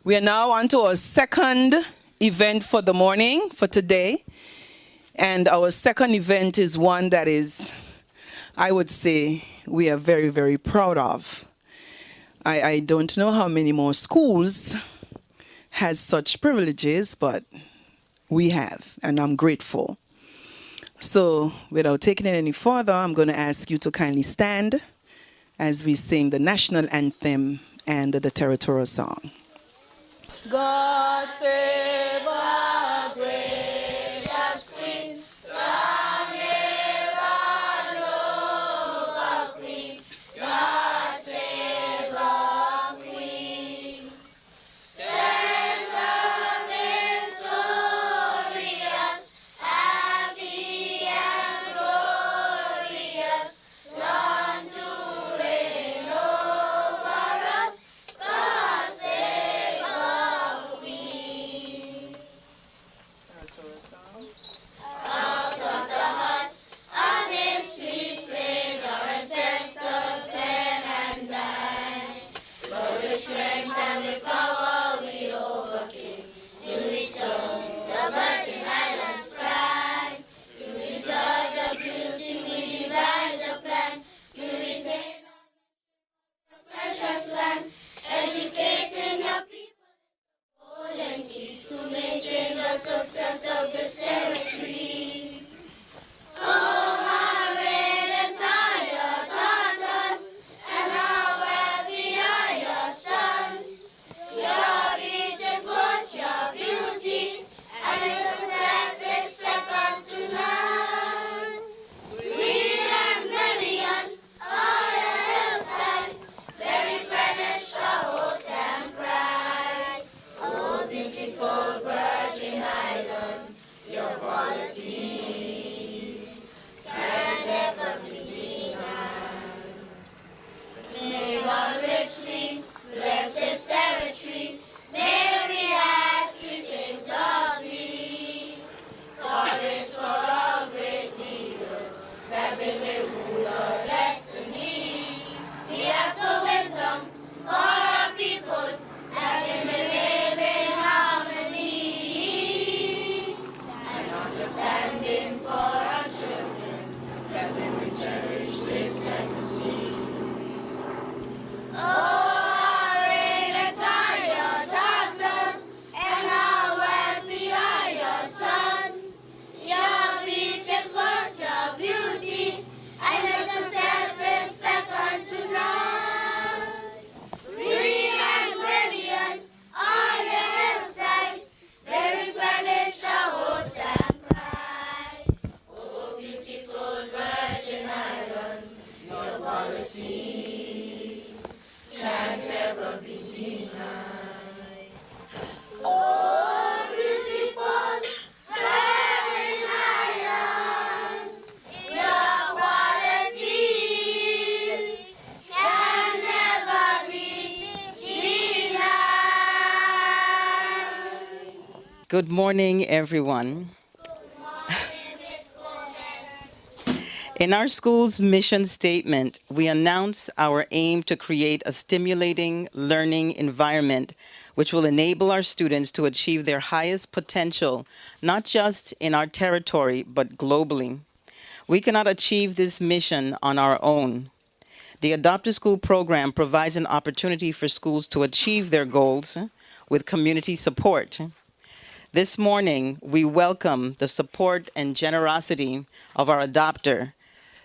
We are now on to our second event for the morning, for today. And our second event is one that is, I would say, we are very, very proud of. I don't know how many more schools has such privileges, but we have, and I'm grateful. So without taking it any further, I'm going to ask you to kindly stand as we sing the national anthem and the territorial song. God save our gracious Queen, the never Nova Queen. God save our Queen. Stand the victorious, happy and glorious, dawn to reign over us. God save our Queen. Out of the huts amid streets played our ancestors then and died. But with strength and with power we overcame to restore the Virgin Islands' pride. To preserve the beauty we devised a plan to retain our precious land, educating your people and key to maintain the success of this territory. Oh, how great and tired daughters, and how wealthy are your sons. Your beaches boast your beauty, and your success is second to none. Green and brilliant are your hillsides, they replenish our hopes and pride. Oh, beautiful Virgin Islands, your qualities can never be denied. May God richly bless this territory. May we ask three things of thee. Courage for our great leaders, that they may rule our destiny. We ask for wisdom for our people, that they may live in harmony. And understanding for our children, that they may cherish this legacy. Oh, how radiant are your daughters, and how wealthy are your sons. Your beaches boast your beauty, and your success is second to none. Green and brilliant are your hillsides, they replenish our hopes and pride. Oh, beautiful Virgin Islands, your qualities can never be denied. Oh, beautiful Virgin Islands, your qualities can never be denied. Good morning, everyone. In our school's mission statement, we announce our aim to create a stimulating learning environment which will enable our students to achieve their highest potential, not just in our territory, but globally. We cannot achieve this mission on our own. The Adopt a School program provides an opportunity for schools to achieve their goals with community support. This morning, we welcome the support and generosity of our adopter,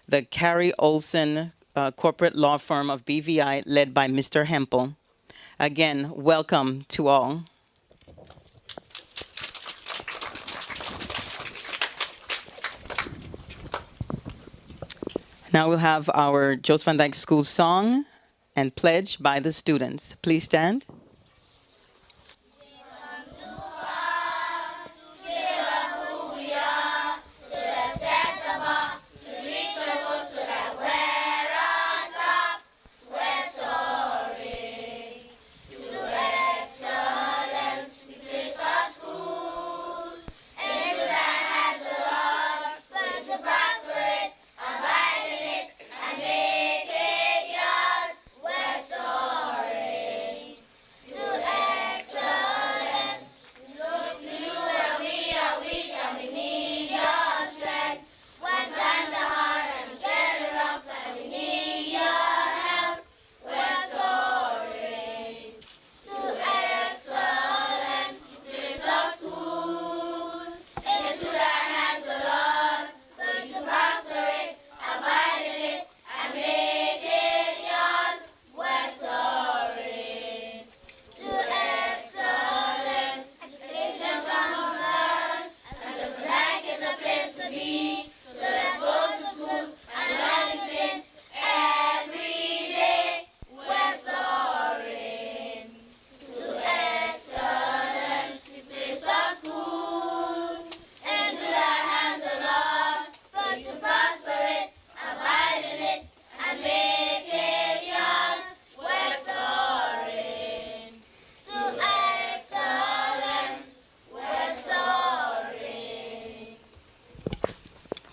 the Carrie Olson corporate law firm of BVI, led by Mr. Hempel. Again, welcome to all. Now we'll have our Jost van Dyke School song and pledge by the students. Please stand.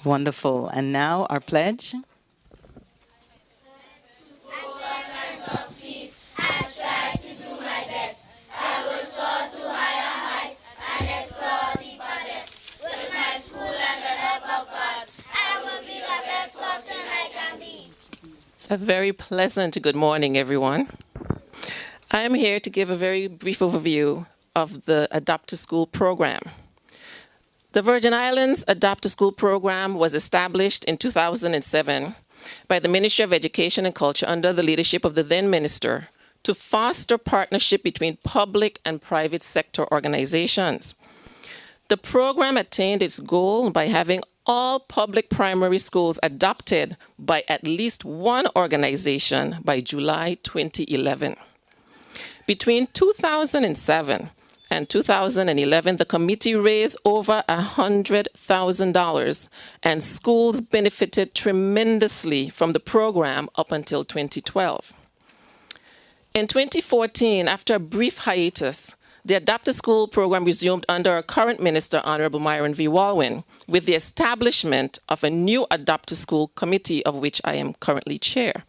Wonderful. And now our pledge. A very pleasant good morning, everyone. I am here to give a very brief overview of the Adopt to School program. The Virgin Islands Adopt to School program was established in 2007 by the Ministry of Education and Culture under the leadership of the then minister to foster partnership between public and private sector organizations. The program attained its goal by having all public primary schools adopted by at least one organization by July 2011. Between 2007 and 2011, the committee raised over $100,000, and schools benefited tremendously from the program up until 2012. In 2014, after a brief hiatus, the Adopt to School program resumed under our current minister, Honorable Myron V. Walwyn, with the establishment of a new Adopt to School committee, of which I am currently chair.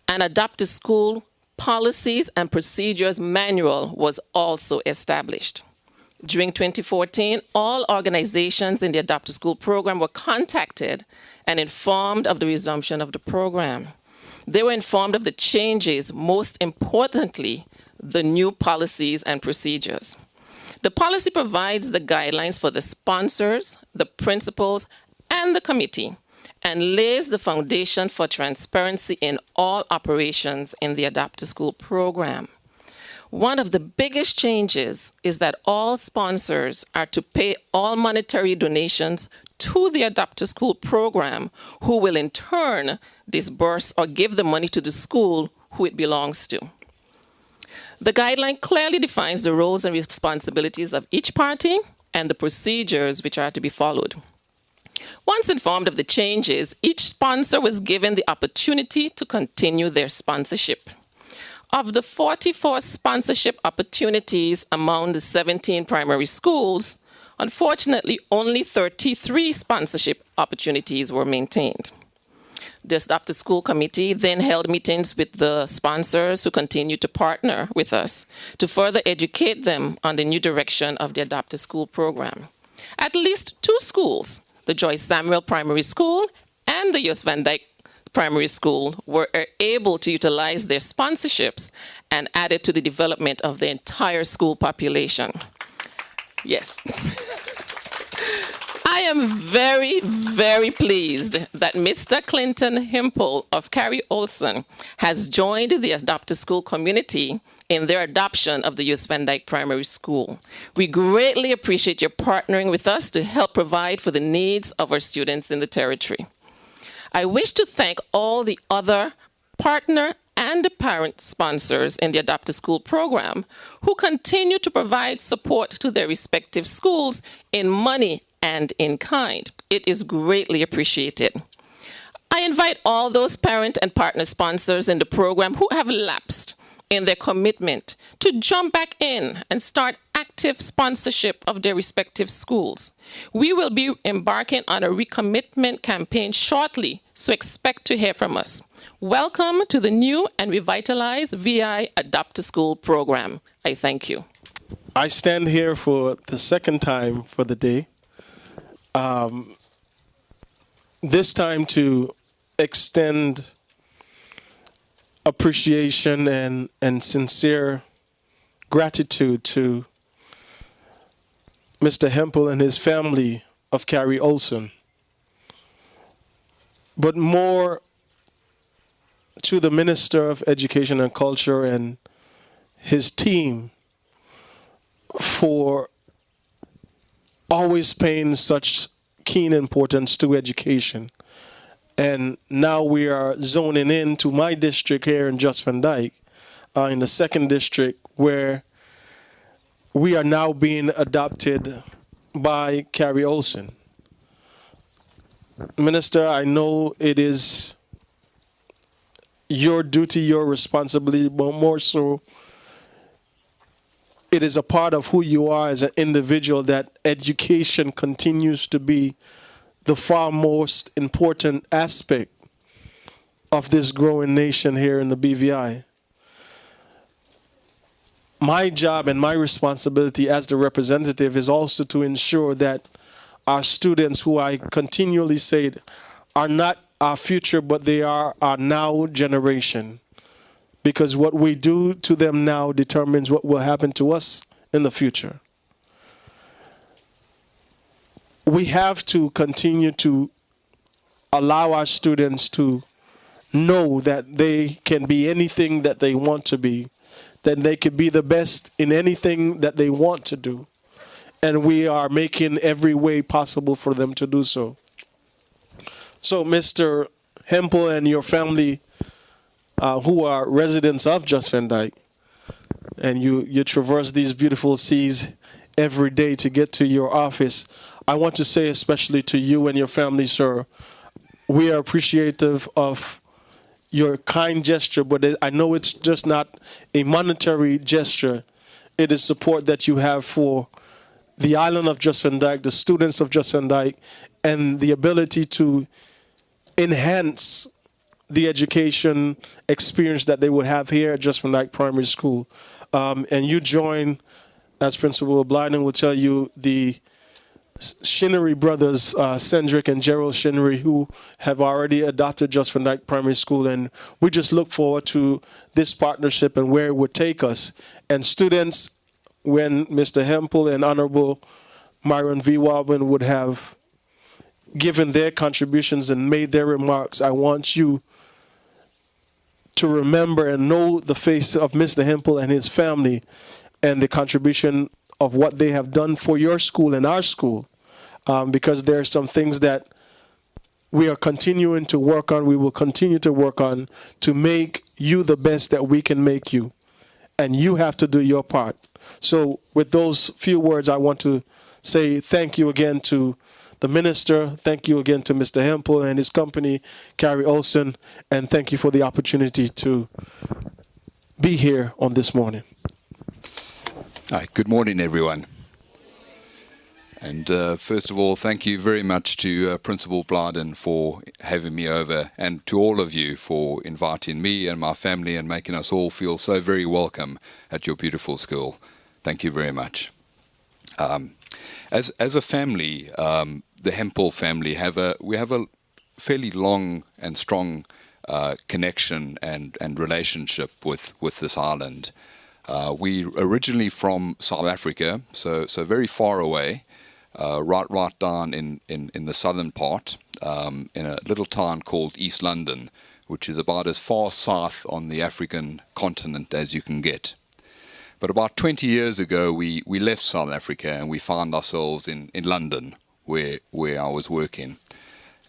An Adopt to School policies and procedures manual was also established. During 2014, all organizations in the Adopt to School program were contacted and informed of the resumption of the program. They were informed of the changes, most importantly, the new policies and procedures. The policy provides the guidelines for the sponsors, the principals, and the committee, and lays the foundation for transparency in all operations in the Adopt to School program. One of the biggest changes is that all sponsors are to pay all monetary donations to the Adopt to School program, who will in turn disburse or give the money to the school who it belongs to. The guideline clearly defines the roles and responsibilities of each party and the procedures which are to be followed. Once informed of the changes, each sponsor was given the opportunity to continue their sponsorship. Of the 44 sponsorship opportunities among the 17 primary schools, unfortunately, only 33 sponsorship opportunities were maintained. The Adopt to School committee then held meetings with the sponsors who continued to partner with us to further educate them on the new direction of the Adopt to School program. At least 2 schools, the Joyce Samuel Primary School and the Jost Dyke Primary School, were able to utilize their sponsorships and added to the development of the entire school population. Yes. I am very, very pleased that Mr. Clinton Hempel of Carrie Olson has joined the Adopt to School community in their adoption of the Jost Dyke Primary School. We greatly appreciate your partnering with us to help provide for the needs of our students in the territory. I wish to thank all the other partner and parent sponsors in the Adopt to School program who continue to provide support to their respective schools in money and in kind. It is greatly appreciated. I invite all those parent and partner sponsors in the program who have lapsed in their commitment to jump back in and start active sponsorship of their respective schools. We will be embarking on a recommitment campaign shortly, so expect to hear from us. Welcome to the new and revitalized VI Adopt to School program. I thank you. I stand here for the second time for the day. This time to extend appreciation and sincere gratitude to Mr. Hempel and his family of Carrie Olson, but more to the Minister of Education and Culture and his team for always paying such keen importance to education. And now we are zoning into my district here in Jost Dyke, in the 2nd district, where we are now being adopted by Carrie Olson. Minister, I know it is your duty, your responsibility, but more so, it is a part of who you are as an individual that education continues to be the far most important aspect of this growing nation here in the BVI. My job and my responsibility as the representative is also to ensure that our students, who I continually say are not our future, but they are our now generation. Because what we do to them now determines what will happen to us in the future. We have to continue to allow our students to know that they can be anything that they want to be, that they could be the best in anything that they want to do. And we are making every way possible for them to do so. So, Mr. Hempel and your family, who are residents of Jost Van Dyke, and you traverse these beautiful seas every day to get to your office, I want to say especially to you and your family, sir, we are appreciative of your kind gesture, but I know it's just not a monetary gesture. It is support that you have for the island of Jost Van Dyke, the students of Jost Van Dyke, and the ability to enhance the education experience that they would have here at Jost Van Dyke Primary School. And you join, as Principal Blyden will tell you, the Shinnery brothers, Cendric and Gerald Shinnery, who have already adopted Jost Van Dyke Primary School. And we just look forward to this partnership and where it would take us. And students, when Mr. Hempel and Honorable Myron V. Waldman would have given their contributions and made their remarks, I want you to remember and know the face of Mr. Hempel and his family and the contribution of what they have done for your school and our school, because there are some things that we are continuing to work on, we will continue to work on to make you the best that we can make you. And you have to do your part. So with those few words, I want to say thank you again to the minister, thank you again to Mr. Hempel and his company, Carrie Olson, and thank you for the opportunity to be here on this morning. Hi, good morning, everyone. And first of all, thank you very much to Principal Blyden for having me over, and to all of you for inviting me and my family and making us all feel so very welcome at your beautiful school. Thank you very much. As a family, the Hempel family we have a fairly long and strong connection and relationship with this island. We originally from South Africa, so very far away, right down in the southern part, in a little town called East London, which is about as far south on the African continent as you can get. But about 20 years ago, we left South Africa and we found ourselves in London, where I was working.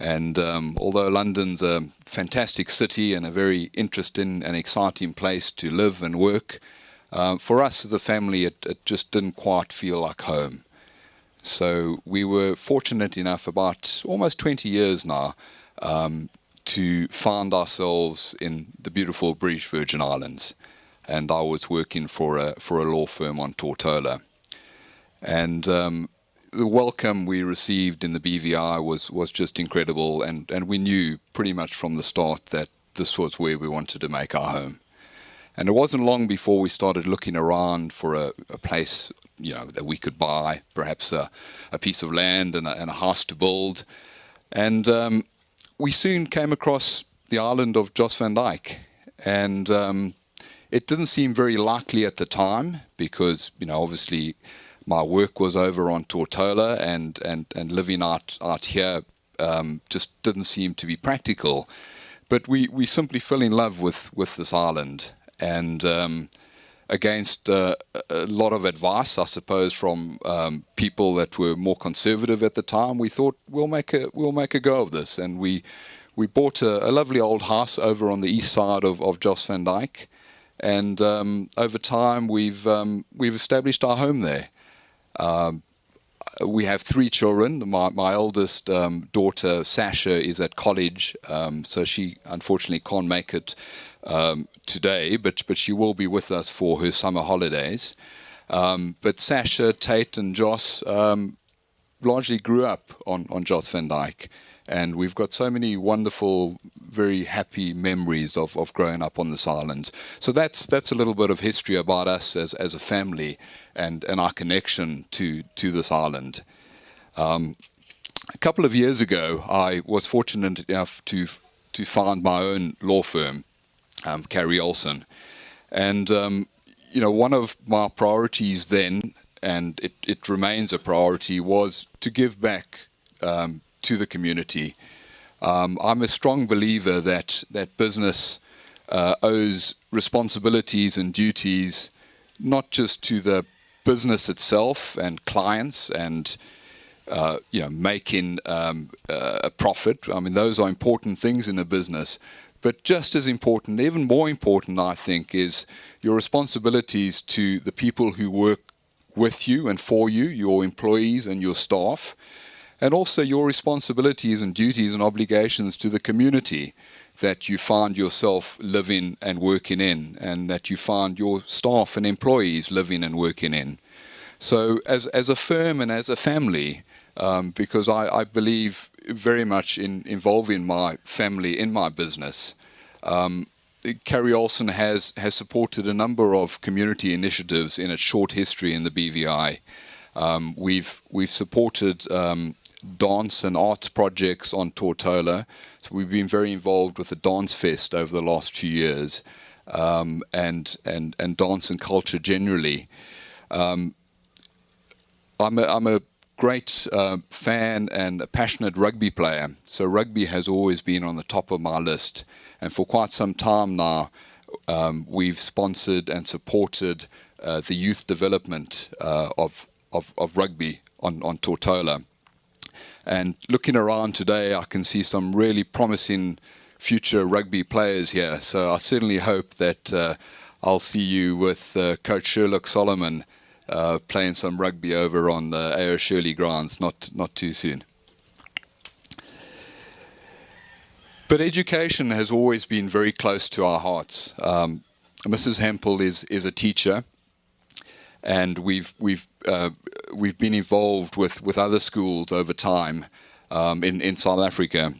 And although London's a fantastic city and a very interesting and exciting place to live and work, for us as a family, it just didn't quite feel like home. So we were fortunate enough about almost 20 years now to find ourselves in the beautiful British Virgin Islands. And I was working for a law firm on Tortola. And the welcome we received in the BVI was just incredible. And we knew pretty much from the start that this was where we wanted to make our home. And it wasn't long before we started looking around for a place, that we could buy, perhaps a piece of land and a house to build. And we soon came across the island of Jost Van Dyke. And it didn't seem very likely at the time because, obviously my work was over on Tortola and living out here just didn't seem to be practical. But we simply fell in love with this island. And against a lot of advice, I suppose, from people that were more conservative at the time, we thought we'll make a go of this. And we bought a lovely old house over on the east side of Jost Van Dyke. And over time, we've established our home there. We have 3 children. My eldest daughter, Sasha, is at college, so she unfortunately can't make it today, but she will be with us for her summer holidays. But Sasha, Tate and Joss largely grew up on Jost van Dyke. And we've got so many wonderful, very happy memories of growing up on this island. So that's a little bit of history about us as a family and our connection to this island. A couple of years ago, I was fortunate enough to found my own law firm, Carey Olson. And, one of my priorities then, and it remains a priority, was to give back to the community. I'm a strong believer that business owes responsibilities and duties not just to the business itself and clients and making a profit. I mean, those are important things in a business. But just as important, even more important, I think, is your responsibilities to the people who work with you and for you, your employees and your staff, and also your responsibilities and duties and obligations to the community that you find yourself living and working in, and that you find your staff and employees living and working in. So as a firm and as a family, because I believe very much in involving my family in my business, Carey Olson has supported a number of community initiatives in its short history in the BVI. We've supported dance and arts projects on Tortola. So we've been very involved with the Dance Fest over the last few years, and dance and culture generally. I'm a great fan and a passionate rugby player. So rugby has always been on the top of my list. And for quite some time now, we've sponsored and supported the youth development of rugby on Tortola. And looking around today, I can see some really promising future rugby players here. So I certainly hope that I'll see you with Coach Sherlock Solomon playing some rugby over on the A.O. Shirley grounds not too soon. But education has always been very close to our hearts. Mrs. Hempel is a teacher, and we've been involved with other schools over time in South Africa.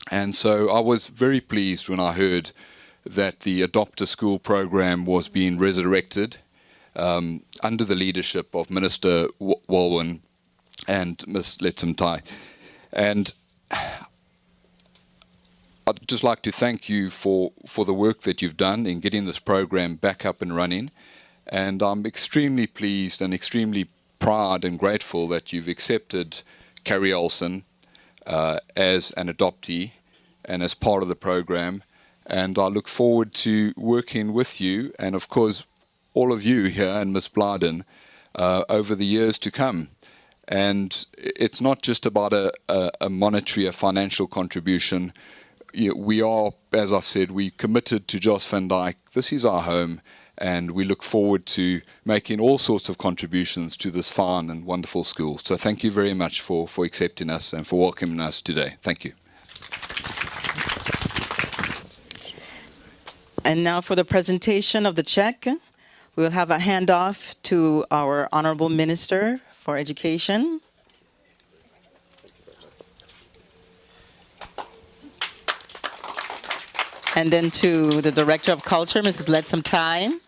And so I was very pleased when I heard that the Adopt a School program was being resurrected under the leadership of Minister Walwyn and Ms. Letsamtai. And I'd just like to thank you for the work that you've done in getting this program back up and running. And I'm extremely pleased and extremely proud and grateful that you've accepted Carey Olson as an adoptee and as part of the program. And I look forward to working with you and, of course, all of you here and Ms. Blyden over the years to come. And it's not just about a monetary, a financial contribution. We are, as I've said, we committed to Jost van Dyke. This is our home. And we look forward to making all sorts of contributions to this fine and wonderful school. So thank you very much for accepting us and for welcoming us today. Thank you. And now for the presentation of the check, we'll have a handoff to our Honorable Minister for Education. And then to the Director of Culture, Mrs. Letsamtai.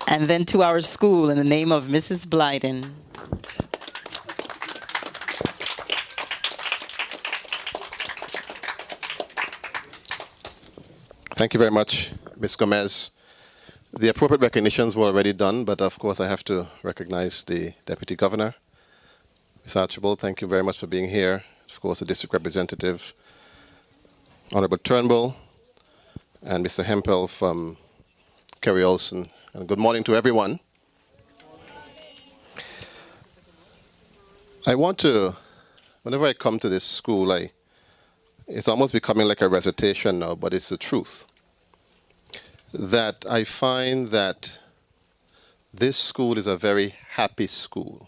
And then to our school in the name of Mrs. Blyden. Thank you very much, Ms. Gomez. The appropriate recognitions were already done, but of course I have to recognize the Deputy Governor. Ms. Archibald, thank you very much for being here. Of course, the District Representative, Honorable Turnbull, and Mr. Hempel from Carey Olson. And good morning to everyone. I want to, whenever I come to this school, it's almost becoming like a recitation now, but it's the truth. That I find that this school is a very happy school.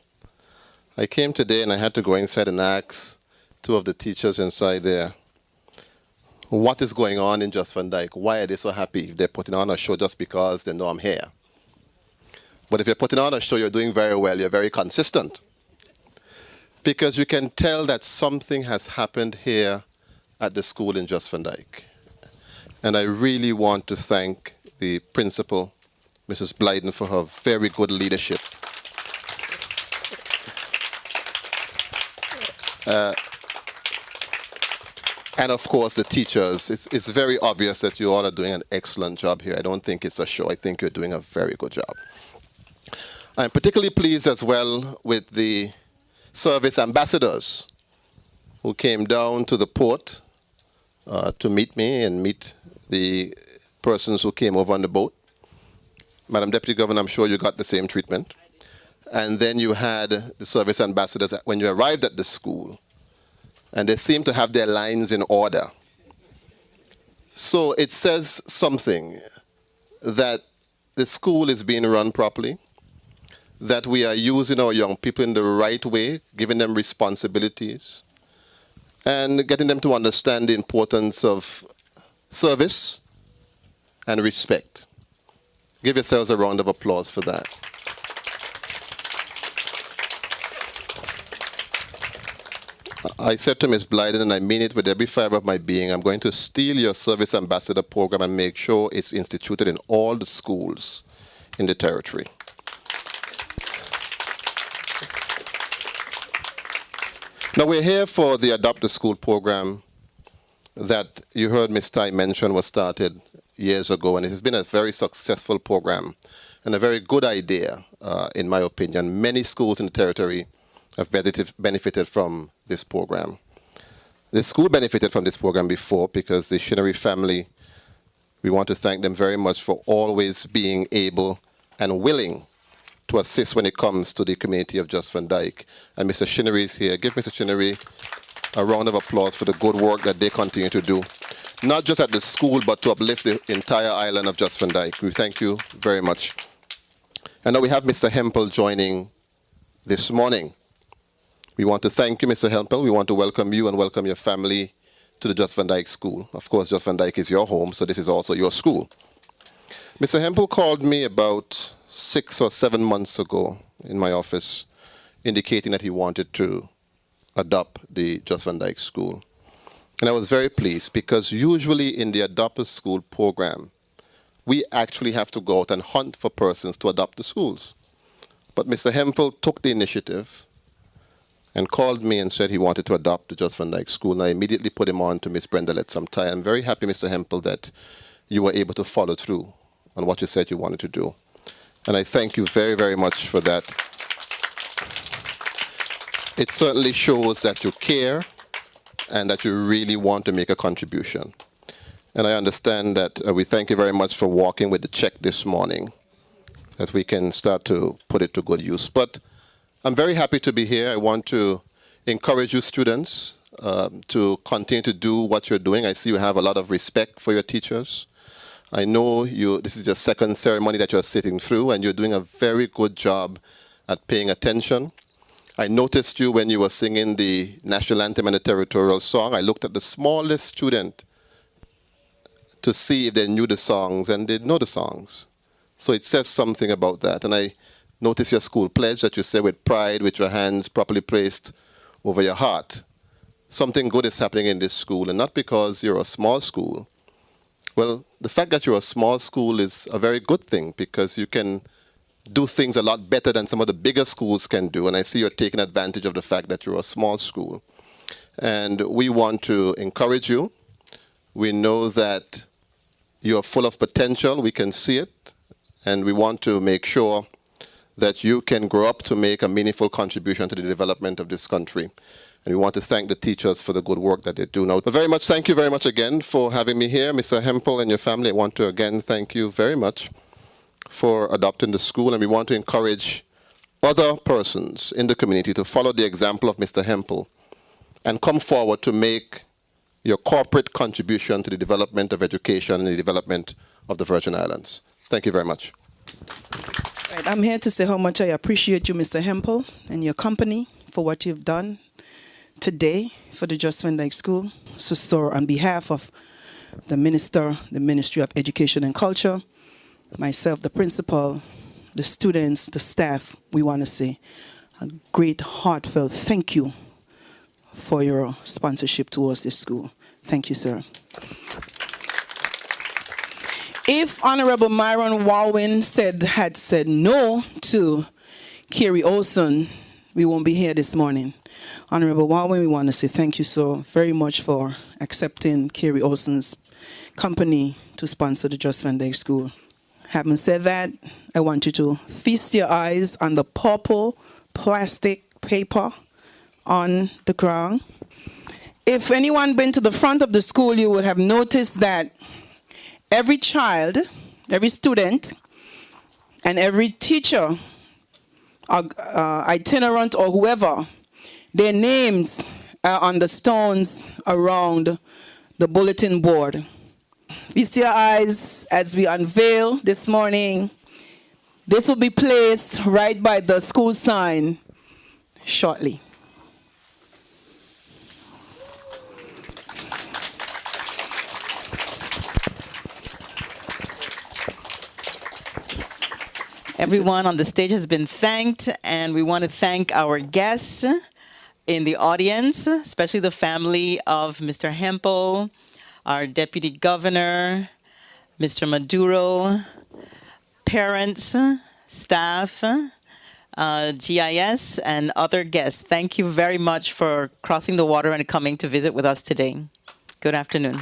I came today and I had to go inside and ask two of the teachers inside there, what is going on in Jost van Dyke? Why are they so happy? They're putting on a show just because they know I'm here. But if you're putting on a show, you're doing very well, you're very consistent. Because you can tell that something has happened here at the school in Jost van Dyke. And I really want to thank the principal, Mrs. Blyden, for her very good leadership. And of course, the teachers. It's very obvious that you all are doing an excellent job here. I don't think it's a show. I think you're doing a very good job. I'm particularly pleased as well with the service ambassadors who came down to the port to meet me and meet the persons who came over on the boat. Madam Deputy Governor, I'm sure you got the same treatment. And then you had the service ambassadors when you arrived at the school, and they seemed to have their lines in order. So it says something that the school is being run properly, that we are using our young people in the right way, giving them responsibilities, and getting them to understand the importance of service and respect. Give yourselves a round of applause for that. I said to Ms. Blyden, and I mean it with every fiber of my being, I'm going to steal your service ambassador program and make sure it's instituted in all the schools in the territory. Now, we're here for the Adopt a School program that you heard Ms. Tai mention was started years ago, and it has been a very successful program and a very good idea, in my opinion. Many schools in the territory have benefited from this program. The school benefited from this program before because the Shinnery family, we want to thank them very much for always being able and willing to assist when it comes to the community of Jost van Dyke. And Mr. Shinnery is here. Give Mr. Shinnery a round of applause for the good work that they continue to do, not just at the school, but to uplift the entire island of Jost van Dyke. We thank you very much. And now we have Mr. Hempel joining this morning. We want to thank you, Mr. Hempel. We want to welcome you and welcome your family to the Jost van Dyke School. Of course, Jost van Dyke is your home, so this is also your school. Mr. Hempel called me about 6 or 7 months ago in my office, indicating that he wanted to adopt the Jost van Dyke School. And I was very pleased because usually in the Adopt a School program, we actually have to go out and hunt for persons to adopt the schools. But Mr. Hempel took the initiative and called me and said he wanted to adopt the Jost van Dyke School. And I immediately put him on to Ms. Brenda Letsamtai. I'm very happy, Mr. Hempel, that you were able to follow through on what you said you wanted to do. And I thank you very, very much for that. It certainly shows that you care and that you really want to make a contribution. And I understand that we thank you very much for walking with the check this morning, that we can start to put it to good use. But I'm very happy to be here. I want to encourage you students to continue to do what you're doing. I see you have a lot of respect for your teachers. I know this is your second ceremony that you're sitting through, and you're doing a very good job at paying attention. I noticed you when you were singing the national anthem and the territorial song. I looked at the smallest student to see if they knew the songs, and they know the songs. So it says something about that. And I notice your school pledge that you say with pride, with your hands properly placed over your heart. Something good is happening in this school, and not because you're a small school. Well, the fact that you're a small school is a very good thing because you can do things a lot better than some of the bigger schools can do. And I see you're taking advantage of the fact that you're a small school. And we want to encourage you. We know that you're full of potential. We can see it. And we want to make sure that you can grow up to make a meaningful contribution to the development of this country. And we want to thank the teachers for the good work that they do. Now, thank you very much again for having me here. Mr. Hempel and your family, I want to again thank you very much for adopting the school. And we want to encourage other persons in the community to follow the example of Mr. Hempel and come forward to make your corporate contribution to the development of education and the development of the Virgin Islands. Thank you very much. Right, I'm here to say how much I appreciate you, Mr. Hempel, and your company for what you've done today for the Jost van Dyke School. So, on behalf of the Minister, the Ministry of Education and Culture, myself, the principal, the students, the staff, we want to say a great heartfelt thank you for your sponsorship towards this school. Thank you, sir. If Honorable Myron Walwyn had said no to Carrie Olson, we won't be here this morning. Honorable Walwyn, we want to say thank you so very much for accepting Carrie Olson's company to sponsor the Jost Van Dyke School. Having said that, I want you to feast your eyes on the purple plastic paper on the ground. If anyone been to the front of the school, you would have noticed that every child, every student, and every teacher, itinerant or whoever, their names are on the stones around the bulletin board. Feast your eyes as we unveil this morning. This will be placed right by the school sign shortly. Everyone on the stage has been thanked, and we want to thank our guests in the audience, especially the family of Mr. Hempel, our Deputy Governor, Mr. Maduro, parents, staff, GIS, and other guests. Thank you very much for crossing the water and coming to visit with us today. Good afternoon.